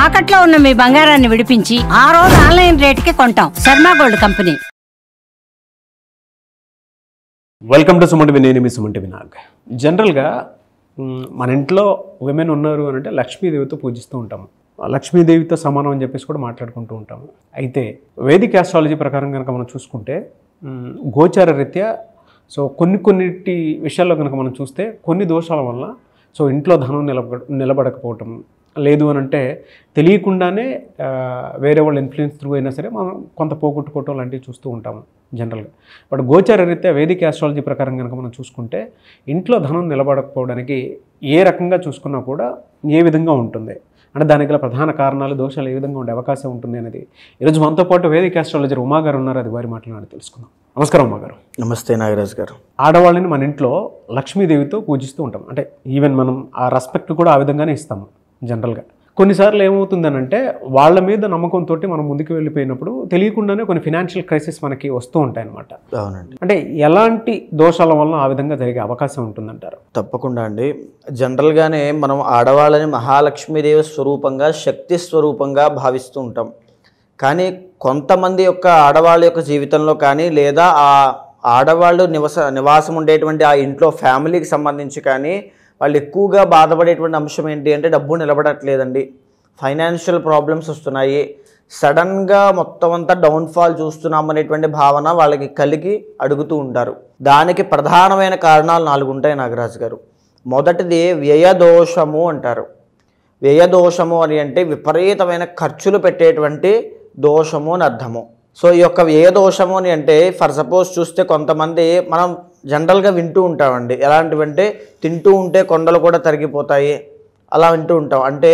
తాకట్లో ఉన్న మీ బంగారాన్ని విడిపించి ఆ రోజు ఆన్లైన్ రేటుకి కొంటాం. Sharma gold company. Welcome to సుమంటి వినేని మీ సుమంటి వినాగ్. జనరల్గా మన ఇంట్లో విమెన్ ఉన్నారు అని అంటే లక్ష్మీదేవితో పూజిస్తూ ఉంటాము. లక్ష్మీదేవితో సమానం అని చెప్పేసి కూడా మాట్లాడుకుంటూ ఉంటాము. అయితే వేదిక ఆస్ట్రాలజీ ప్రకారం కనుక మనం చూసుకుంటే గోచార రీత్యా కొన్నిటి విషయాల్లో కనుక మనం చూస్తే కొన్ని దోషాల వల్ల ఇంట్లో ధనం నిలబడకపోవటం, లేదు అని అంటే తెలియకుండానే వేరే వాళ్ళ ఇన్ఫ్లుయెన్స్ త్రూ అయినా సరే మనం కొంత పోగొట్టుకోవటం లాంటివి చూస్తూ ఉంటాము జనరల్గా. బట్ గోచార రీత్యా వేదిక ఆస్ట్రాలజీ ప్రకారం కనుక మనం చూసుకుంటే ఇంట్లో ధనం నిలబడకపోవడానికి ఏ రకంగా చూసుకున్నా కూడా ఏ విధంగా ఉంటుంది అంటే దానికి గల ప్రధాన కారణాలు, దోషాలు ఏ విధంగా ఉండే అవకాశం ఉంటుంది అనేది ఈరోజు మనతో పాటు వేదిక ఆస్ట్రాలజర్ ఉమా గారు ఉన్నారు. అది వారి మాట్లాడి తెలుసుకుందాం. నమస్కారం ఉమా గారు. నమస్తే నాగరాజ్ గారు. ఆడవాళ్ళని మన ఇంట్లో లక్ష్మీదేవితో పూజిస్తూ ఉంటాం. అంటే ఈవెన్ మనం ఆ రెస్పెక్ట్ కూడా ఆ విధంగానే ఇస్తాము జనరల్గా. కొన్నిసార్లు ఏమవుతుందనంటే వాళ్ళ మీద నమ్మకంతో మనం ముందుకు వెళ్ళిపోయినప్పుడు తెలియకుండానే కొన్ని ఫినాన్షియల్ క్రైసిస్ మనకి వస్తూ ఉంటాయి అన్నమాట. అవునండి. అంటే ఎలాంటి దోషాల వల్ల ఆ విధంగా జరిగే అవకాశం ఉంటుందంటారు? తప్పకుండా అండి. జనరల్గానే మనం ఆడవాళ్ళని మహాలక్ష్మీదేవి స్వరూపంగా, శక్తి స్వరూపంగా భావిస్తూ ఉంటాం. కానీ కొంతమంది యొక్క ఆడవాళ్ళ యొక్క జీవితంలో కానీ, లేదా ఆ ఆడవాళ్ళు నివాసం ఉండేటువంటి ఆ ఇంట్లో ఫ్యామిలీకి సంబంధించి కానీ వాళ్ళు ఎక్కువగా బాధపడేటువంటి అంశం ఏంటి అంటే డబ్బు నిలబడట్లేదండి, ఫైనాన్షియల్ ప్రాబ్లమ్స్ వస్తున్నాయి, సడన్గా మొత్తం అంతా డౌన్ఫాల్ చూస్తున్నాం అనేటువంటి భావన వాళ్ళకి కలిగి అడుగుతూ ఉంటారు. దానికి ప్రధానమైన కారణాలు 4 ఉంటాయి నాగరాజు గారు. మొదటిది వ్యయదోషము అంటారు. వ్యయదోషము అని అంటే విపరీతమైన ఖర్చులు పెట్టేటువంటి దోషము అని అర్థము. ఈ యొక్క వ్యయదోషము అని అంటే ఫర్ సపోజ్ చూస్తే కొంతమంది మనం జనరల్గా వింటూ ఉంటామండి. ఎలాంటివంటే తింటూ ఉంటే కొండలు కూడా తరిగిపోతాయి, అలా వింటూ ఉంటాం. అంటే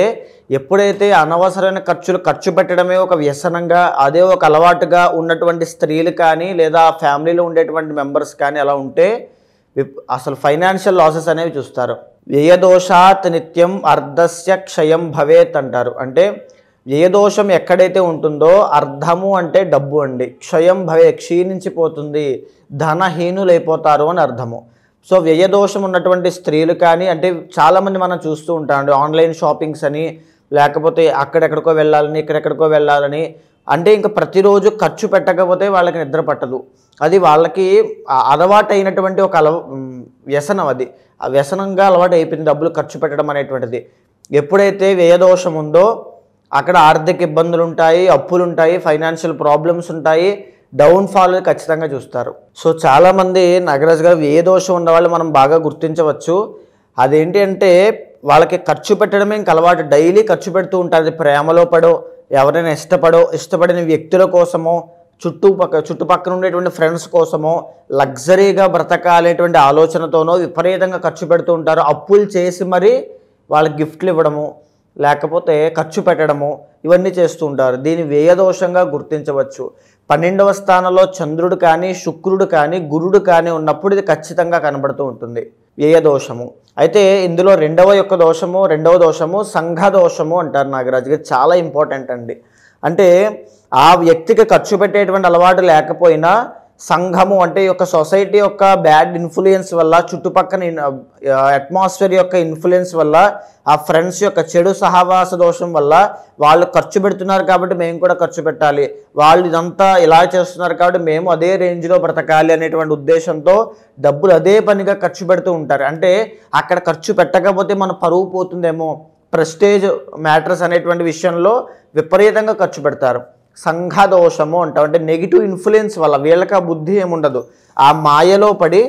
ఎప్పుడైతే అనవసరమైన ఖర్చు పెట్టడమే ఒక వ్యసనంగా, అదే ఒక అలవాటుగా ఉన్నటువంటి స్త్రీలు కానీ, లేదా ఫ్యామిలీలో ఉండేటువంటి మెంబర్స్ కానీ అలా ఉంటే అసలు ఫైనాన్షియల్ లాసెస్ అనేవి చూస్తారు. వ్యయదోషాత్ నిత్యం అర్ధస్య క్షయం భవేత్ అంటారు. అంటే వ్యయదోషం ఎక్కడైతే ఉంటుందో అర్ధము అంటే డబ్బు అండి, క్షయం భవే క్షీణించిపోతుంది, ధనహీనులైపోతారు అని అర్థము. వ్యయదోషం ఉన్నటువంటి స్త్రీలు కానీ, అంటే చాలామంది మనం చూస్తూ ఉంటామండి ఆన్లైన్ షాపింగ్స్ అని, లేకపోతే అక్కడెక్కడికో వెళ్ళాలని, ఇక్కడెక్కడికో వెళ్ళాలని, అంటే ఇంకా ప్రతిరోజు ఖర్చు పెట్టకపోతే వాళ్ళకి నిద్ర పట్టదు. అది వాళ్ళకి అలవాటు అయినటువంటి ఒక వ్యసనం. అది ఆ వ్యసనంగా అలవాటు అయిపోయింది డబ్బులు ఖర్చు పెట్టడం అనేటువంటిది. ఎప్పుడైతే వ్యయదోషం ఉందో అక్కడ ఆర్థిక ఇబ్బందులు ఉంటాయి, అప్పులు ఉంటాయి, ఫైనాన్షియల్ ప్రాబ్లమ్స్ ఉంటాయి, డౌన్ఫాల్ ఖచ్చితంగా చూస్తారు. చాలామంది నాగరాజు గారు వ్యయదోషం ఉన్న వాళ్ళు మనం బాగా గుర్తించవచ్చు. అదేంటి అంటే వాళ్ళకి ఖర్చు పెట్టడమే ఇంక అలవాటు, డైలీ ఖర్చు పెడుతూ ఉంటారు. అది ప్రేమలో పడో, ఎవరైనా ఇష్టపడిన వ్యక్తుల కోసమో, చుట్టుపక్కల ఉండేటువంటి ఫ్రెండ్స్ కోసమో, లగ్జరీగా బ్రతకాలేటువంటి ఆలోచనతోనో విపరీతంగా ఖర్చు పెడుతూ ఉంటారు. అప్పులు చేసి మరీ వాళ్ళకి గిఫ్ట్లు ఇవ్వడము, లేకపోతే ఖర్చు పెట్టడము, ఇవన్నీ చేస్తూ ఉంటారు. దీన్ని వ్యయదోషంగా గుర్తించవచ్చు. 12వ స్థానంలో చంద్రుడు కానీ, శుక్రుడు కానీ, గురుడు కానీ ఉన్నప్పుడు ఇది ఖచ్చితంగా కనబడుతూ ఉంటుంది వ్యయదోషము. అయితే ఇందులో రెండవ దోషము సంఘ దోషము అంటారు నాగరాజు గారు. చాలా ఇంపార్టెంట్ అండి. అంటే ఆ వ్యక్తికి ఖర్చు పెట్టేటువంటి అలవాటు లేకపోయినా సంఘము అంటే ఈ యొక్క సొసైటీ యొక్క బ్యాడ్ ఇన్ఫ్లుయెన్స్ వల్ల, చుట్టుపక్కన అట్మాస్ఫియర్ యొక్క ఇన్ఫ్లుయెన్స్ వల్ల, ఆ ఫ్రెండ్స్ యొక్క చెడు సహవాస దోషం వల్ల వాళ్ళు ఖర్చు పెడుతున్నారు కాబట్టి మేము కూడా ఖర్చు పెట్టాలి, వాళ్ళు ఇదంతా ఇలా చేస్తున్నారు కాబట్టి మేము అదే రేంజ్లో బ్రతకాలి అనేటువంటి ఉద్దేశంతో డబ్బులు అదే పనిగా ఖర్చు పెడుతూ ఉంటారు. అంటే అక్కడ ఖర్చు పెట్టకపోతే మన పరువు పోతుందేమో, ప్రెస్టేజ్ మ్యాటర్స్ అనేటువంటి విషయంలో విపరీతంగా ఖర్చు పెడతారు. సంఘదోషము అంటాం. అంటే నెగిటివ్ ఇన్ఫ్లుయెన్స్ వల్ల వీళ్ళకి ఆ బుద్ధి ఏముండదు, ఆ మాయలో పడి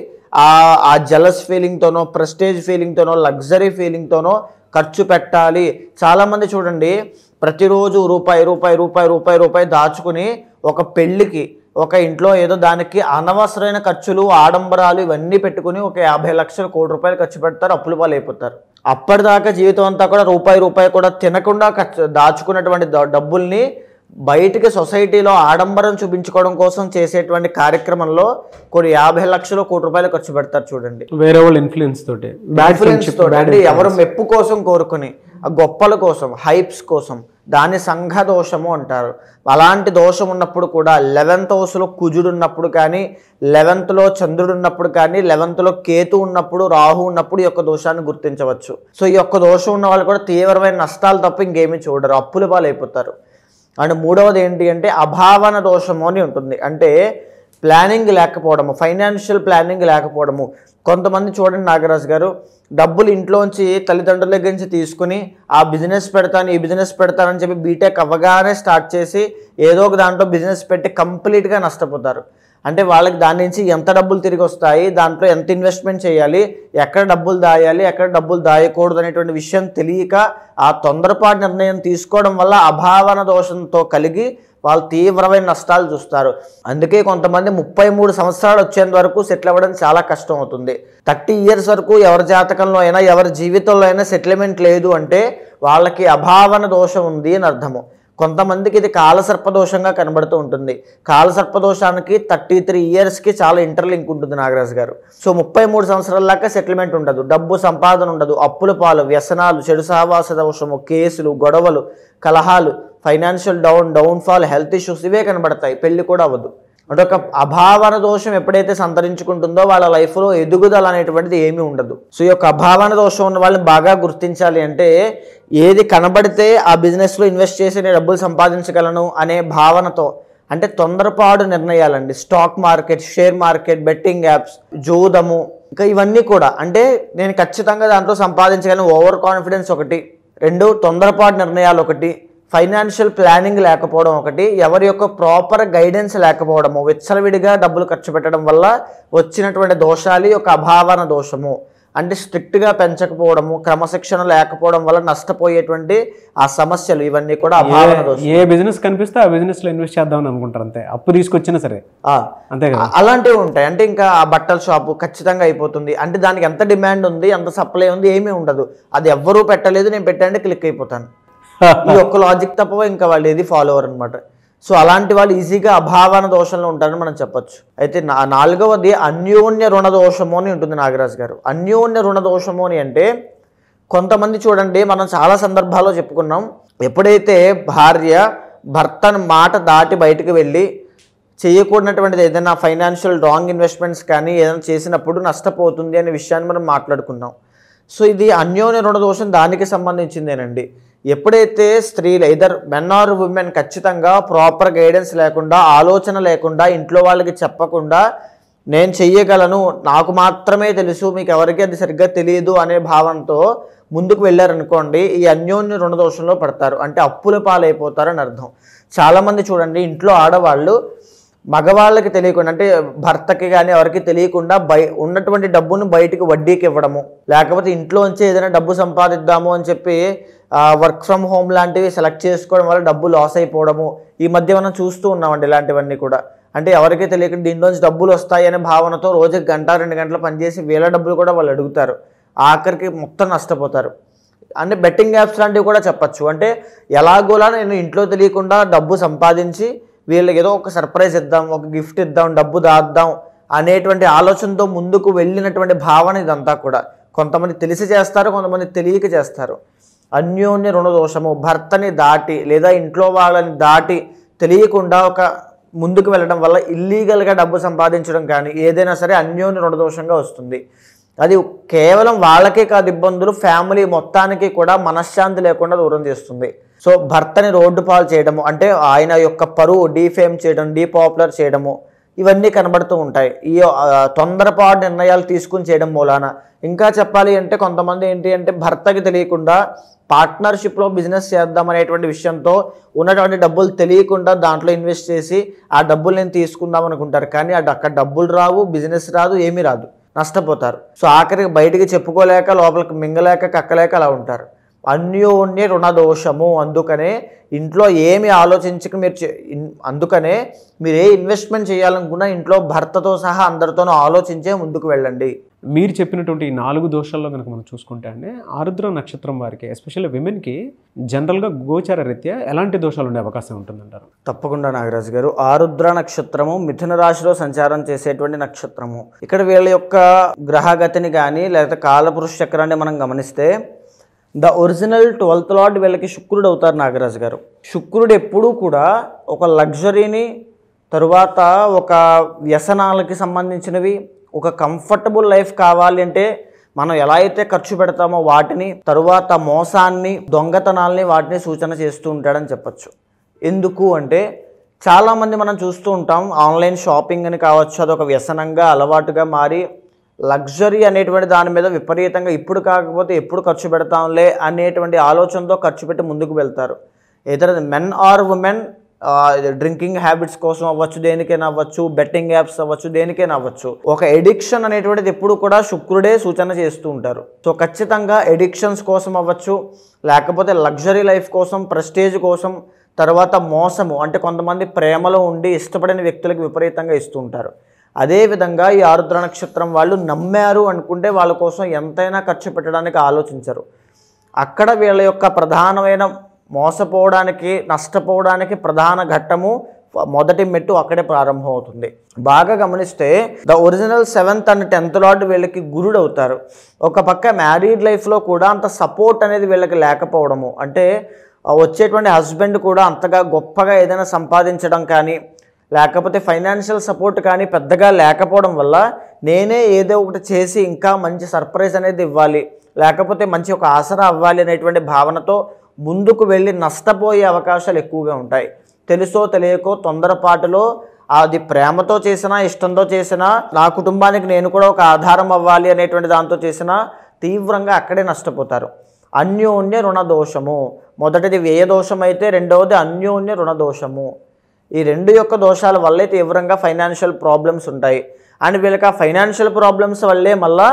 ఆ జలస్ ఫీలింగ్తోనో, ప్రెస్టేజ్ ఫీలింగ్తోనో, లగ్జరీ ఫీలింగ్తోనో ఖర్చు పెట్టాలి. చాలామంది చూడండి ప్రతిరోజు రూపాయి దాచుకుని ఒక పెళ్ళికి, ఒక ఇంట్లో ఏదో దానికి అనవసరమైన ఖర్చులు, ఆడంబరాలు ఇవన్నీ పెట్టుకుని ఒక 50 లక్షలు, కోటి రూపాయలు ఖర్చు పెడతారు, అప్పుల పాలు అయిపోతారు. అప్పటిదాకా జీవితం అంతా కూడా రూపాయి కూడా తినకుండా దాచుకున్నటువంటి డబ్బుల్ని బయటికి సొసైటీలో ఆడంబరం చూపించుకోవడం కోసం చేసేటువంటి కార్యక్రమంలో కొన్ని 50 లక్షలు, కోటి రూపాయలు ఖర్చు పెడతారు చూడండి. వేరే వాళ్ళ ఇన్ఫ్లుయెన్స్ తోటి, ఎవరు మెప్పు కోసం కోరుకుని. ఆ గొప్పల కోసం, హైప్స్ కోసం, దాన్ని సంఘ దోషము అంటారు. అలాంటి దోషం ఉన్నప్పుడు కూడా 11th హౌస్లో కుజుడు ఉన్నప్పుడు కానీ, 11th చంద్రుడు ఉన్నప్పుడు కానీ, 11th కేతు ఉన్నప్పుడు, రాహు ఉన్నప్పుడు ఈ యొక్క దోషాన్ని గుర్తించవచ్చు. సో ఈ యొక్క దోషం ఉన్న వాళ్ళు కూడా తీవ్రమైన నష్టాలు తప్ప ఇంకేమీ చూడరు, అప్పుల పాలైపోతారు. అండ్ మూడవది ఏంటి అంటే అభావన దోషము అని ఉంటుంది. అంటే ప్లానింగ్ లేకపోవడము, ఫైనాన్షియల్ ప్లానింగ్ లేకపోవడము. కొంతమంది చూడండి నాగరాజు గారు, డబ్బులు ఇంట్లోంచి తల్లిదండ్రుల దగ్గర నుంచి తీసుకుని ఆ బిజినెస్ పెడతాను, ఈ బిజినెస్ పెడతానని చెప్పి బీటెక్ అవ్వగానే స్టార్ట్ చేసి ఏదో ఒక దాంట్లో బిజినెస్ పెట్టి కంప్లీట్గా నష్టపోతారు. అంటే వాళ్ళకి దాని నుంచి ఎంత డబ్బులు తిరిగి వస్తాయి, దాంట్లో ఎంత ఇన్వెస్ట్మెంట్ చేయాలి, ఎక్కడ డబ్బులు దాయాలి, ఎక్కడ డబ్బులు దాయకూడదు అనేటువంటి విషయం తెలియక ఆ తొందరపాటు నిర్ణయం తీసుకోవడం వల్ల అభావన దోషంతో కలిగి వాళ్ళు తీవ్రమైన నష్టాలు చూస్తారు. అందుకే కొంతమంది 33 సంవత్సరాలు వచ్చేంత వరకు సెటిల్ అవ్వడం చాలా కష్టం అవుతుంది. 30 years వరకు ఎవరి జాతకంలో అయినా, ఎవరి జీవితంలో అయినా సెటిల్మెంట్ లేదు అంటే వాళ్ళకి అభావన దోషం ఉంది అని అర్థము. కొంతమందికి ఇది కాలసర్పదోషంగా కనబడుతూ ఉంటుంది. కాలసర్పదోషానికి 33 yearsకి చాలా ఇంటర్లింక్ ఉంటుంది నాగరాజు గారు. సో 33 సంవత్సరాల దాకా సెటిల్మెంట్ ఉండదు, డబ్బు సంపాదన ఉండదు, అప్పుల పాలు, వ్యసనాలు, చెడు సహవాస దోషము, కేసులు, గొడవలు, కలహాలు, ఫైనాన్షియల్ డౌన్ఫాల్, హెల్త్ ఇష్యూస్ ఇవే కనబడతాయి. పెళ్లి కూడా అవ్వదు. అంటే ఒక అభావన దోషం ఎప్పుడైతే సంతరించుకుంటుందో వాళ్ళ లైఫ్లో ఎదుగుదల అనేటువంటిది ఏమీ ఉండదు. సో ఈ యొక్క అభావన దోషం ఉన్న వాళ్ళని బాగా గుర్తించాలి అంటే ఏది కనబడితే ఆ బిజినెస్లో ఇన్వెస్ట్ చేసి నేను డబ్బులు సంపాదించగలను అనే భావనతో, అంటే తొందరపాటు నిర్ణయాలండి, stock market, share market, betting apps, జూదము, ఇంకా ఇవన్నీ కూడా అంటే నేను ఖచ్చితంగా దాంట్లో సంపాదించగలను ఓవర్ కాన్ఫిడెన్స్ ఒకటి, 2 తొందరపాటు నిర్ణయాలు ఒకటి, ఫైనాన్షియల్ ప్లానింగ్ లేకపోవడం ఒకటి, ఎవరి యొక్క ప్రాపర్ గైడెన్స్ లేకపోవడము, విచ్చలవిడిగా డబ్బులు ఖర్చు పెట్టడం వల్ల వచ్చినటువంటి దోషాలు యొక్క అభావన దోషము. అంటే స్ట్రిక్ట్గా పెంచకపోవడము, క్రమశిక్షణ లేకపోవడం వల్ల నష్టపోయేటువంటి ఆ సమస్యలు, ఇవన్నీ కూడా అభావన దోషం. ఏ బిజినెస్ కనిపిస్తే ఆ బిజినెస్లో ఇన్వెస్ట్ చేద్దామని అనుకుంటారు, అంతే. అప్పు తీసుకొచ్చినా సరే అంతే కదా, అలాంటివి ఉంటాయి. అంటే ఇంకా ఆ బట్టల షాపు ఖచ్చితంగా అయిపోతుంది అంటే దానికి ఎంత డిమాండ్ ఉంది, ఎంత సప్లై ఉంది, ఏమీ ఉండదు. అది ఎవ్వరూ పెట్టలేదు, నేను పెట్టండి క్లిక్ అయిపోతాను. ఈ ఒక్క లాజిక్ తప్ప ఇంకా వాళ్ళు ఏది ఫాలో అవ్వరు అనమాట. సో అలాంటి వాళ్ళు ఈజీగా అభావన దోషంలో ఉంటారని మనం చెప్పొచ్చు. అయితే 4వది అన్యోన్య రుణ దోషము అని ఉంటుంది నాగరాజు గారు. అన్యోన్య రుణ దోషము అని అంటే కొంతమంది చూడండి, మనం చాలా సందర్భాల్లో చెప్పుకున్నాం, ఎప్పుడైతే భార్య భర్తను మాట దాటి బయటకు వెళ్ళి చేయకూడనటువంటిది ఏదైనా ఫైనాన్షియల్ రాంగ్ ఇన్వెస్ట్మెంట్స్ కానీ ఏదైనా చేసినప్పుడు నష్టపోతుంది అనే విషయాన్ని మనం మాట్లాడుకున్నాం. సో ఇది అన్యోన్య రుణ దోషం దానికి సంబంధించిందేనండి. ఎప్పుడైతే స్త్రీలు ఎదర్ మెన్ ఆర్ ఉమెన్ ఖచ్చితంగా ప్రాపర్ గైడెన్స్ లేకుండా, ఆలోచన లేకుండా, ఇంట్లో వాళ్ళకి చెప్పకుండా నేను చెయ్యగలను, నాకు మాత్రమే తెలుసు, మీకు ఎవరికి అది సరిగ్గా తెలియదు అనే భావంతో ముందుకు వెళ్ళారనుకోండి, ఈ అన్యోన్య రుణ దోషంలో పడతారు. అంటే అప్పుల పాలైపోతారని అర్థం. చాలామంది చూడండి, ఇంట్లో ఆడవాళ్ళు మగవాళ్ళకి తెలియకుండా, అంటే భర్తకి కానీ ఎవరికి తెలియకుండా ఉన్నటువంటి డబ్బును బయటికి వడ్డీకి ఇవ్వడము, లేకపోతే ఇంట్లోంచి ఏదైనా డబ్బు సంపాదిద్దాము అని చెప్పి వర్క్ ఫ్రమ్ హోమ్ లాంటివి సెలెక్ట్ చేసుకోవడం వల్ల డబ్బు లాస్ అయిపోవడము ఈ మధ్య మనం చూస్తూ ఉన్నామండి. ఇలాంటివన్నీ కూడా అంటే ఎవరికి తెలియకుండా దీంట్లోంచి డబ్బులు వస్తాయి అనే భావనతో రోజుకి 1-2 గంటలు పనిచేసి వేల డబ్బులు కూడా వాళ్ళు అడుగుతారు, ఆఖరికి మొత్తం నష్టపోతారు. అంటే బెట్టింగ్ యాప్స్ లాంటివి కూడా చెప్పచ్చు. అంటే ఎలాగోలా నేను ఇంట్లో తెలియకుండా డబ్బు సంపాదించి వీళ్ళకి ఏదో ఒక సర్ప్రైజ్ ఇద్దాం, ఒక గిఫ్ట్ ఇద్దాం, డబ్బు దాద్దాం అనేటువంటి ఆలోచనతో ముందుకు వెళ్ళినటువంటి భావన ఇదంతా కూడా. కొంతమంది తెలిసి చేస్తారు, కొంతమంది తెలియక చేస్తారు. అన్యోన్య రుణ దోషము, భర్తని దాటి లేదా ఇంట్లో వాళ్ళని దాటి తెలియకుండా ఒక ముందుకు వెళ్ళడం వల్ల ఇల్లీగల్గా డబ్బు సంపాదించడం కానీ ఏదైనా సరే అన్యోన్య రుణ దోషంగా వస్తుంది. అది కేవలం వాళ్ళకే కాదు ఇబ్బందులు, ఫ్యామిలీ మొత్తానికి కూడా మనశ్శాంతి లేకుండా దూరం చేస్తుంది. సో భర్తని రోడ్డు పాలు చేయడము, అంటే ఆయన యొక్క పరువు డీఫేమ్ చేయడం, డీపాపులర్ చేయడము, ఇవన్నీ కనబడుతూ ఉంటాయి ఈ తొందరపాటు నిర్ణయాలు తీసుకుని చేయడం మూలాన. ఇంకా చెప్పాలి అంటే కొంతమంది ఏంటి అంటే భర్తకి తెలియకుండా పార్ట్నర్షిప్లో బిజినెస్ చేద్దాం అనేటువంటి విషయంతో ఉన్నటువంటి డబ్బులు తెలియకుండా దాంట్లో ఇన్వెస్ట్ చేసి ఆ డబ్బులు నేను తీసుకుందాం అనుకుంటారు. కానీ అక్కడ డబ్బులు రావు, బిజినెస్ రాదు, ఏమీ రాదు, నష్టపోతారు. సో ఆఖరికి బయటికి చెప్పుకోలేక, లోపలికి మింగలేక, కక్కలేక అలా ఉంటారు. అన్యోన్య రుణ దోషము. అందుకనే ఇంట్లో ఏమి ఆలోచించక అందుకనే మీరు ఏ ఇన్వెస్ట్మెంట్ చేయాలనుకున్నా ఇంట్లో భర్తతో సహా అందరితోనూ ఆలోచించే ముందుకు వెళ్ళండి. మీరు చెప్పినటువంటి ఈ 4 దోషాల్లో కనుక మనం చూసుకుంటే అండి, ఆరుద్ర నక్షత్రం వారికి ఎస్పెషల్లీ విమెన్కి జనరల్గా గోచార రీత్యా ఎలాంటి దోషాలు ఉండే అవకాశం ఉంటుందంటారు? తప్పకుండా నాగరాజు గారు, ఆరుద్ర నక్షత్రము మిథున రాశిలో సంచారం చేసేటువంటి నక్షత్రము. ఇక్కడ వీళ్ళ యొక్క గ్రహగతిని కానీ లేకపోతే కాలపురుష చక్రాన్ని మనం గమనిస్తే ద ఒరిజినల్ 12th లార్డ్ వీళ్ళకి శుక్రుడు అవుతారు నాగరాజు గారు. శుక్రుడు ఎప్పుడూ కూడా ఒక లగ్జరీని, తరువాత ఒక వ్యసనాలకి సంబంధించినవి, ఒక కంఫర్టబుల్ లైఫ్ కావాలి అంటే మనం ఎలా అయితే ఖర్చు పెడతామో వాటిని, తరువాత మోసాన్ని, దొంగతనాల్ని వాటిని సూచన చేస్తూ ఉంటాడని చెప్పచ్చు. ఎందుకు అంటే చాలామంది మనం చూస్తూ ఉంటాం, ఆన్లైన్ షాపింగ్ అని కావచ్చు, అదొక వ్యసనంగా అలవాటుగా మారి లగ్జరీ అనేటువంటి దాని మీద విపరీతంగా ఇప్పుడు కాకపోతే ఎప్పుడు ఖర్చు పెడతాంలే అనేటువంటి ఆలోచనతో ఖర్చు పెట్టి ముందుకు వెళ్తారు. ఇతర men or women drinking habits కోసం అవ్వచ్చు, దేనికైనా అవ్వచ్చు, బెట్టింగ్ యాప్స్ అవ్వచ్చు, దేనికైనా అవ్వచ్చు. ఒక ఎడిక్షన్ అనేటువంటిది ఎప్పుడు కూడా శుక్రుడే సూచన చేస్తూ ఉంటారు. సో ఖచ్చితంగా ఎడిక్షన్స్ కోసం అవ్వచ్చు, లేకపోతే లగ్జరీ లైఫ్ కోసం, ప్రెస్టేజ్ కోసం, తర్వాత మోసము అంటే కొంతమంది ప్రేమలో ఉండి ఇష్టపడిన వ్యక్తులకు విపరీతంగా ఇస్తూ ఉంటారు. అదేవిధంగా ఈ ఆరుద్ర నక్షత్రం వాళ్ళు నమ్మారు అనుకుంటే వాళ్ళ కోసం ఎంతైనా ఖర్చు పెట్టడానికి ఆలోచించరు. అక్కడ వీళ్ళ యొక్క ప్రధానమైన మోసపోవడానికి, నష్టపోవడానికి ప్రధాన ఘట్టము, మొదటి మెట్టు అక్కడే ప్రారంభం అవుతుంది. బాగా గమనిస్తే the original 7th and 10th lord వీళ్ళకి గురుడు అవుతారు. ఒక పక్క మ్యారీడ్ లైఫ్లో కూడా అంత సపోర్ట్ అనేది వీళ్ళకి లేకపోవడము, అంటే వచ్చేటువంటి హస్బెండ్ కూడా అంతగా గొప్పగా ఏదైనా సంపాదించడం కానీ, లేకపోతే ఫైనాన్షియల్ సపోర్ట్ కానీ పెద్దగా లేకపోవడం వల్ల నేనే ఏదో ఒకటి చేసి ఇంకా మంచి సర్ప్రైజ్ అనేది ఇవ్వాలి, లేకపోతే మంచి ఒక ఆసరా అవ్వాలి అనేటువంటి భావనతో ముందుకు వెళ్ళి నష్టపోయే అవకాశాలు ఎక్కువగా ఉంటాయి. తెలుసో తెలియకో తొందరపాటులో అది ప్రేమతో చేసినా, ఇష్టంతో చేసినా, నా కుటుంబానికి నేను కూడా ఒక ఆధారం అవ్వాలి అనేటువంటి దాంతో చేసినా తీవ్రంగా అక్కడే నష్టపోతారు. అన్యోన్య రుణదోషము, మొదటిది వ్యయ దోషం అయితే రెండవది అన్యోన్య రుణదోషము. ఈ రెండు యొక్క దోషాల వల్లే తీవ్రంగా ఫైనాన్షియల్ ప్రాబ్లమ్స్ ఉంటాయి. అండ్ వీళ్ళకి ఆ ఫైనాన్షియల్ ప్రాబ్లమ్స్ వల్లే మళ్ళీ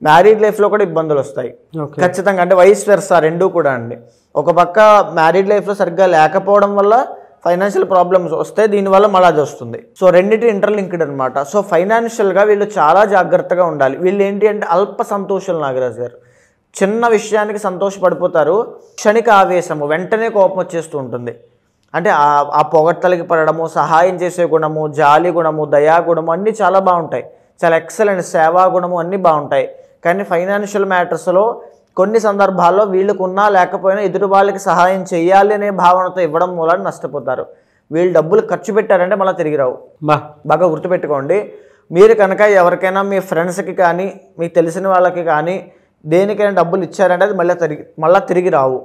మ్యారీడ్ లైఫ్లో కూడా ఇబ్బందులు వస్తాయి ఖచ్చితంగా. అంటే వైస్ వెర్సా రెండూ కూడా అండి. ఒక పక్క మ్యారీడ్ లైఫ్లో సరిగ్గా లేకపోవడం వల్ల ఫైనాన్షియల్ ప్రాబ్లమ్స్ వస్తాయి, దీనివల్ల మళ్ళీ అది వస్తుంది. సో రెండింటి ఇంటర్లింక్డ్ అనమాట. సో ఫైనాన్షియల్గా వీళ్ళు చాలా జాగ్రత్తగా ఉండాలి. వీళ్ళు ఏంటి అంటే అల్ప సంతోషాలు నాగరాజు గారు, చిన్న విషయానికి సంతోషపడిపోతారు, క్షణిక ఆవేశము, వెంటనే కోపం వచ్చేస్తూ ఉంటుంది. అంటే ఆ పొగట్టలకి పడడము, సహాయం చేసే గుణము, జాలి గుణము, దయా గుణము అన్నీ చాలా బాగుంటాయి, చాలా ఎక్సలెంట్, సేవా గుణము అన్నీ బాగుంటాయి. కానీ ఫైనాన్షియల్ మ్యాటర్స్లో కొన్ని సందర్భాల్లో వీళ్ళకున్నా లేకపోయినా ఎదుటి వాళ్ళకి సహాయం చేయాలి అనే భావనతో ఇవ్వడం మూలాన నష్టపోతారు. వీళ్ళు డబ్బులు ఖర్చు పెట్టారంటే మళ్ళీ తిరిగి రావు. బాగా గుర్తుపెట్టుకోండి. మీరు కనుక ఎవరికైనా మీ ఫ్రెండ్స్కి కానీ, మీకు తెలిసిన వాళ్ళకి కానీ దేనికైనా డబ్బులు ఇచ్చారంటే అది మళ్ళీ తిరిగి రావు.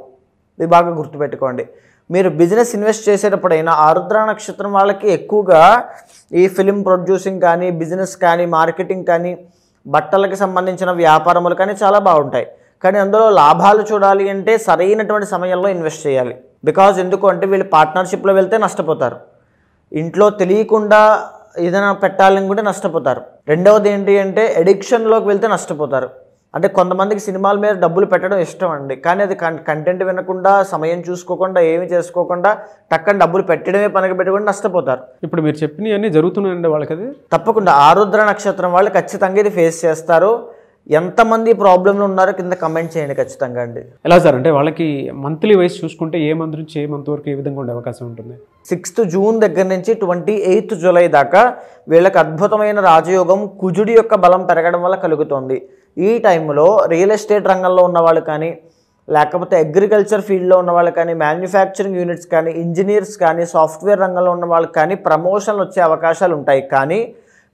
ఇది బాగా గుర్తుపెట్టుకోండి. మీరు బిజినెస్ ఇన్వెస్ట్ చేసేటప్పుడైనా ఆరుద్ర నక్షత్రం వాళ్ళకి ఎక్కువగా ఈ ఫిలిం ప్రొడ్యూసింగ్ కానీ, బిజినెస్ కానీ, మార్కెటింగ్ కానీ, బట్టలకి సంబంధించిన వ్యాపారములు కానీ చాలా బాగుంటాయి. కానీ అందులో లాభాలు చూడాలి అంటే సరైనటువంటి సమయంలో ఇన్వెస్ట్ చేయాలి. బికాజ్ ఎందుకు అంటే వీళ్ళు పార్ట్నర్షిప్లో వెళ్తే నష్టపోతారు, ఇంట్లో తెలియకుండా ఏదైనా పెట్టాలనుకుంటే నష్టపోతారు. రెండవది ఏంటి అంటే ఎడిక్షన్లోకి వెళ్తే నష్టపోతారు. అంటే కొంతమందికి సినిమాల మీద డబ్బులు పెట్టడం ఇష్టం అండి, కానీ అది కంటెంట్ వినకుండా, సమయం చూసుకోకుండా, ఏమి చేసుకోకుండా టక్కన డబ్బులు పెట్టడమే పనికి పెట్టుకుంటే నష్టపోతారు. ఇప్పుడు మీరు చెప్పినవన్నీ జరుగుతున్నాయండి వాళ్ళకి? అది తప్పకుండా ఆరుద్ర నక్షత్రం వాళ్ళు ఖచ్చితంగా ఇది ఫేస్ చేస్తారు. ఎంతమంది ప్రాబ్లంలు ఉన్నారో కింద కమెంట్ చేయండి ఖచ్చితంగా అండి. ఎలా సార్ అంటే వాళ్ళకి మంత్లీ వైజ్ చూసుకుంటే ఏ మంత్ నుంచి ఏ మంత్ వరకు ఏ విధంగా ఉండే అవకాశం ఉంటుంది? 6th జూన్ దగ్గర నుంచి 28th జూలై దాకా వీళ్ళకి అద్భుతమైన రాజయోగం కుజుడి యొక్క బలం పెరగడం వల్ల కలుగుతుంది. ఈ టైంలో రియల్ ఎస్టేట్ రంగంలో ఉన్నవాళ్ళు కానీ, లేకపోతే అగ్రికల్చర్ ఫీల్డ్లో ఉన్నవాళ్ళు కానీ, మ్యానుఫ్యాక్చరింగ్ యూనిట్స్ కానీ, ఇంజనీర్స్ కానీ, సాఫ్ట్వేర్ రంగంలో ఉన్న వాళ్ళకి కానీ ప్రమోషన్లు వచ్చే అవకాశాలు ఉంటాయి. కానీ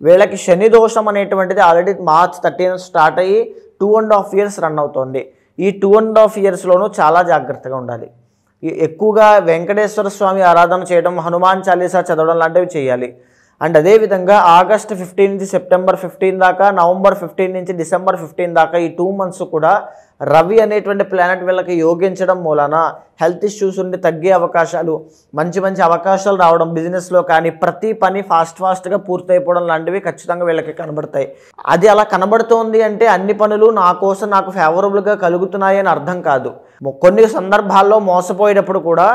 వీళ్ళకి శని దోషం అనేటువంటిది ఆల్రెడీ March 13 స్టార్ట్ అయ్యి 2.5 years రన్ అవుతుంది. ఈ 2.5 yearsలోనూ చాలా జాగ్రత్తగా ఉండాలి. ఎక్కువగా వెంకటేశ్వర స్వామి ఆరాధన చేయడం, హనుమాన్ చాలీసా చదవడం లాంటివి చేయాలి. అండ్ అదేవిధంగా August 15 నుంచి September 15 దాకా, November 15 నుంచి December 15 దాకా ఈ 2 months కూడా రవి అనేటువంటి ప్లానెట్ వీళ్ళకి యోగించడం మూలన హెల్త్ ఇష్యూస్ ఉండి తగ్గే అవకాశాలు, మంచి మంచి అవకాశాలు రావడం, బిజినెస్లో కానీ ప్రతి పని ఫాస్ట్గా పూర్తయిపోవడం లాంటివి ఖచ్చితంగా వీళ్ళకి కనబడతాయి. అది అలా కనబడుతోంది అంటే అన్ని పనులు నా కోసం నాకు ఫేవరబుల్గా కలుగుతున్నాయి అని అర్థం కాదు. కొన్ని సందర్భాల్లో మోసపోయేటప్పుడు కూడా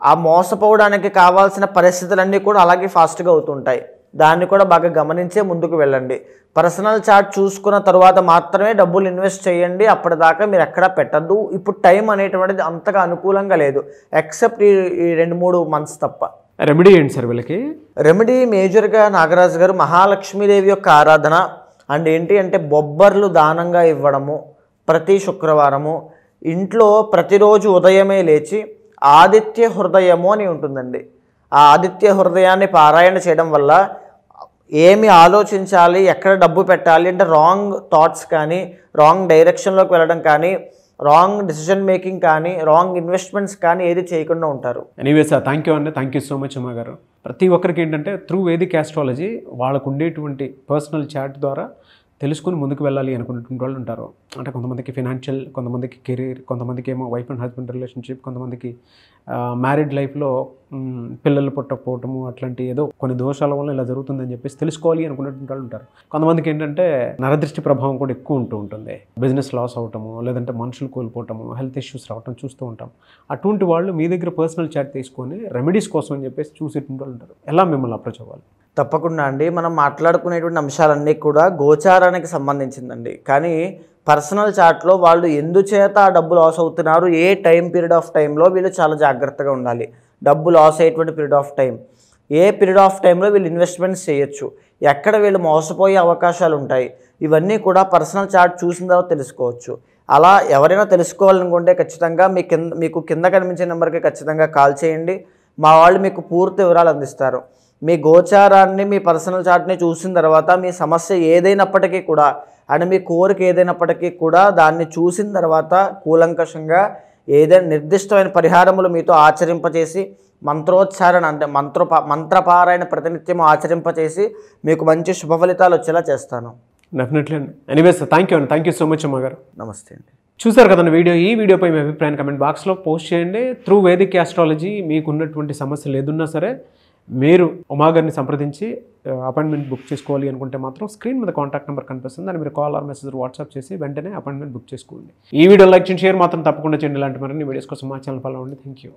ఆ మోసపోవడానికి కావాల్సిన పరిస్థితులన్నీ కూడా అలాగే ఫాస్ట్గా అవుతుంటాయి. దాన్ని కూడా బాగా గమనించే ముందుకు వెళ్ళండి. పర్సనల్ చార్ట్ చూసుకున్న తర్వాత మాత్రమే డబ్బులు ఇన్వెస్ట్ చేయండి, అప్పటిదాకా మీరు ఎక్కడా పెట్టద్దు. ఇప్పుడు టైం అనేటువంటిది అంతగా అనుకూలంగా లేదు, ఎక్సెప్ట్ ఈ 2-3 months తప్ప. రెమెడీ ఏంటి సార్ వీళ్ళకి? రెమెడీ మేజర్గా నాగరాజు గారు మహాలక్ష్మీదేవి యొక్క ఆరాధన అండ్ ఏంటి అంటే బొబ్బర్లు దానంగా ఇవ్వడము ప్రతి శుక్రవారము. ఇంట్లో ప్రతిరోజు ఉదయమే లేచి ఆదిత్య హృదయము అని ఉంటుందండి. ఆ ఆదిత్య హృదయాన్ని పారాయణ చేయడం వల్ల ఏమి ఆలోచించాలి, ఎక్కడ డబ్బు పెట్టాలి అంటే రాంగ్ థాట్స్ కానీ, రాంగ్ డైరెక్షన్లోకి వెళ్ళడం కానీ, రాంగ్ డెసిషన్ మేకింగ్ కానీ, రాంగ్ ఇన్వెస్ట్మెంట్స్ కానీ ఏది చేయకుండా ఉంటారు. ఎనీవే సార్, థ్యాంక్ యూ అండి, థ్యాంక్ యూ సో మచ్ అమ్మ గారు. ప్రతి ఒక్కరికి ఏంటంటే త్రూ వేదిక్ ఆస్ట్రాలజీ వాళ్ళకు ఉండేటువంటి పర్సనల్ చాట్ ద్వారా తెలుసుకుని ముందుకు వెళ్ళాలి అనుకున్నటువంటి వాళ్ళు ఉంటారు. అంటే కొంతమందికి ఫినాన్షియల్, కొంతమందికి కెరీర్, కొంతమందికి ఏమో వైఫ్ అండ్ హస్బెండ్ రిలేషన్షిప్, కొంతమందికి మ్యారీడ్ లైఫ్లో పిల్లలు పుట్టకపోవటము, అట్లాంటి ఏదో కొన్ని దోషాల వల్ల ఇలా జరుగుతుందని చెప్పేసి తెలుసుకోవాలి అనుకున్నటువంటి వాళ్ళు ఉంటారు. కొంతమందికి ఏంటంటే నరదృష్టి ప్రభావం కూడా ఎక్కువ ఉంటూ ఉంటుంది. బిజినెస్ లాస్ అవటము, లేదంటే మనుషులు కోల్పోవటము, హెల్త్ ఇష్యూస్ రావటం చూస్తూ ఉంటాం. అటువంటి వాళ్ళు మీ దగ్గర పర్సనల్ చాట్ తీసుకొని రెమెడీస్ కోసం అని చెప్పేసి చూసేటువంటి వాళ్ళు ఉంటారు. ఎలా మిమ్మల్ని అప్రోచ్ అవ్వాలి? తప్పకుండా అండి. మనం మాట్లాడుకునేటువంటి అంశాలన్నీ కూడా గోచారానికి సంబంధించిందండి. కానీ పర్సనల్ చాట్లో వాళ్ళు ఎందుచేత ఆ డబ్బు లాస్ అవుతున్నారు, ఏ టైం పీరియడ్ ఆఫ్ టైంలో వీళ్ళు చాలా జాగ్రత్తగా ఉండాలి. డబ్బు లాస్ అయ్యేటువంటి period of time, a period of టైంలో వీళ్ళు ఇన్వెస్ట్మెంట్స్ చేయొచ్చు, ఎక్కడ వీళ్ళు మోసపోయే అవకాశాలు ఉంటాయి, ఇవన్నీ కూడా పర్సనల్ చార్ట్ చూసిన తర్వాత తెలుసుకోవచ్చు. అలా ఎవరైనా తెలుసుకోవాలనుకుంటే ఖచ్చితంగా మీకు కింద కనిపించే నెంబర్కి ఖచ్చితంగా కాల్ చేయండి. మా వాళ్ళు మీకు పూర్తి వివరాలు అందిస్తారు. మీ గోచారాన్ని, మీ పర్సనల్ చార్ట్ని చూసిన తర్వాత మీ సమస్య ఏదైనప్పటికీ కూడా అండ్ మీ కోరిక ఏదైనప్పటికీ కూడా దాన్ని చూసిన తర్వాత కూలంకషంగా ఏదైనా నిర్దిష్టమైన పరిహారములు మీతో ఆచరింపచేసి మంత్రోచ్చారణ అంటే మంత్రపారాయణ ప్రతినిత్యం ఆచరింపచేసి మీకు మంచి శుభ ఫలితాలు వచ్చేలా చేస్తాను. డెఫినెట్లీ అండి. ఎనీవేస్ థ్యాంక్ యూ అండి, థ్యాంక్ యూ సో మచ్ అమ్మ గారు. నమస్తే అండి. చూసారు కదండి వీడియో. ఈ వీడియోపై మీ అభిప్రాయాన్ని కమెంట్ బాక్స్లో పోస్ట్ చేయండి. త్రూ వేదిక్ ఆస్ట్రాలజీ మీకు ఉన్నటువంటి సమస్యలు ఏదున్నా సరే మీరు ఉమాగారిని సంప్రదించి అపాయింట్మెంట్ బుక్ చేసుకోవాలి అనుకుంటే మాత్రం స్క్రీన్ మీద కాంటాక్ట్ నెంబర్ కనిపిస్తుంది. దాన్ని మీరు కాల్ ఆర్ మెసేజ్ వాట్సాప్ చేసి వెంటనే అపాయింట్మెంట్ బుక్ చేసుకోండి. ఈ వీడియో లైక్ చేయండి, షేర్ మాత్రం తప్పకుండా చేయండి. ఇలాంటి మరిన్ని వీడియోస్ కోసం మా ఛానల్ ఫాలో అవ్వండి. Thank you.